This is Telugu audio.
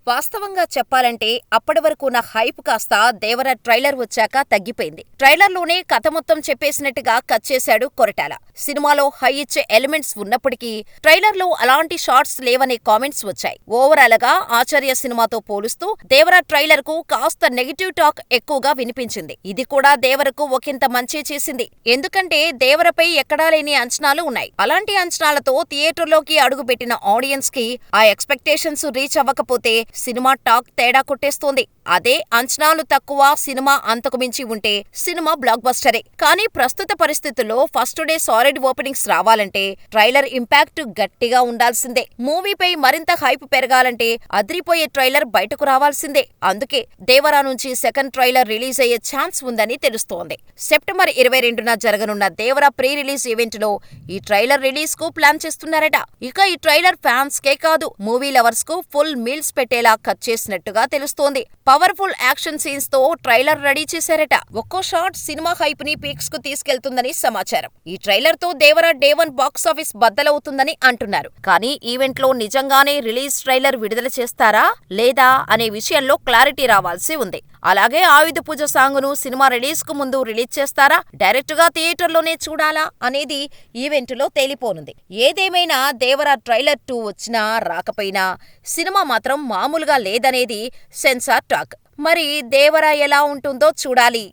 వాస్తవంగా చెప్పాలంటే అప్పటి వరకు నా హైప్ కాస్త దేవర ట్రైలర్ వచ్చాక తగ్గిపోయింది. ట్రైలర్లోనే కథ మొత్తం చెప్పేసినట్టుగా కట్ చేశాడు కొరటాల. సినిమాలో హై ఇచ్చే ఎలిమెంట్స్ ఉన్నప్పటికీ ట్రైలర్లో అలాంటి షాట్స్ లేవనే కామెంట్స్ వచ్చాయి. ఓవరాల్ గా ఆచార్య సినిమాతో పోలుస్తూ దేవర ట్రైలర్ కు కాస్త నెగటివ్ టాక్ ఎక్కువగా వినిపించింది. ఇది కూడా దేవరకు ఒకంత మంచే చేసింది. ఎందుకంటే దేవరపై ఎక్కడా లేని అంచనాలు ఉన్నాయి. అలాంటి అంచనాలతో థియేటర్లోకి అడుగుపెట్టిన ఆడియన్స్ కి ఆ ఎక్స్పెక్టేషన్స్ రీచ్ అవ్వకపోతే సినిమా టాక్ తేడా కొట్టేస్తోంది. అదే అంచనాలు తక్కువ, సినిమా అంతకు మించి ఉంటే సినిమా బ్లాక్ బస్టరే. కానీ ప్రస్తుత పరిస్థితుల్లో ఫస్ట్ డే సాలిడ్ ఓపెనింగ్స్ రావాలంటే ట్రైలర్ ఇంపాక్ట్ గట్టిగా ఉండాల్సిందే. మూవీపై మరింత హైప్ పెరగాలంటే అదిరిపోయే ట్రైలర్ బయటకు రావాల్సిందే. అందుకే దేవరా నుంచి సెకండ్ ట్రైలర్ రిలీజ్ అయ్యే ఛాన్స్ ఉందని తెలుస్తోంది. సెప్టెంబర్ 22న జరగనున్న దేవరా ప్రీ రిలీజ్ ఈవెంట్ లో ఈ ట్రైలర్ రిలీజ్ కు ప్లాన్ చేస్తున్నారట. ఇక ఈ ట్రైలర్ ఫ్యాన్స్ కే కాదు, మూవీ లవర్స్ కు ఫుల్ మీల్స్ పెట్టేలా కట్ చేసినట్టుగా తెలుస్తోంది. పవర్ఫుల్ యాక్షన్ సీన్స్ తో ట్రైలర్ రెడీ చేశారట. ఒక్కో షాట్ సినిమా హైప్ ని పీక్స్ కు తీసుకెళ్తుందని సమాచారం. ఈ ట్రైలర్ తో దేవర డే 1 బాక్సాఫీస్ బద్దలవుతుందని అంటున్నారు. కానీ ఈవెంట్ లో నిజంగానే రిలీజ్ ట్రైలర్ విడుదల చేస్తారా లేదా అనే విషయంలో క్లారిటీ రావాల్సి ఉంది. అలాగే ఆయుధ పూజ సాంగ్ ను సినిమా రిలీజ్ కు ముందు రిలీజ్ చేస్తారా, డైరెక్ట్ గా థియేటర్లోనే చూడాలా అనేది ఈవెంట్ లో తేలిపోనుంది. ఏదేమైనా దేవర ట్రైలర్ 2 వచ్చినా రాకపోయినా సినిమా మాత్రం మామూలుగా లేదనేది సెన్సార్ టాక్. మరి దేవర ఎలా ఉంటుందో చూడాలి.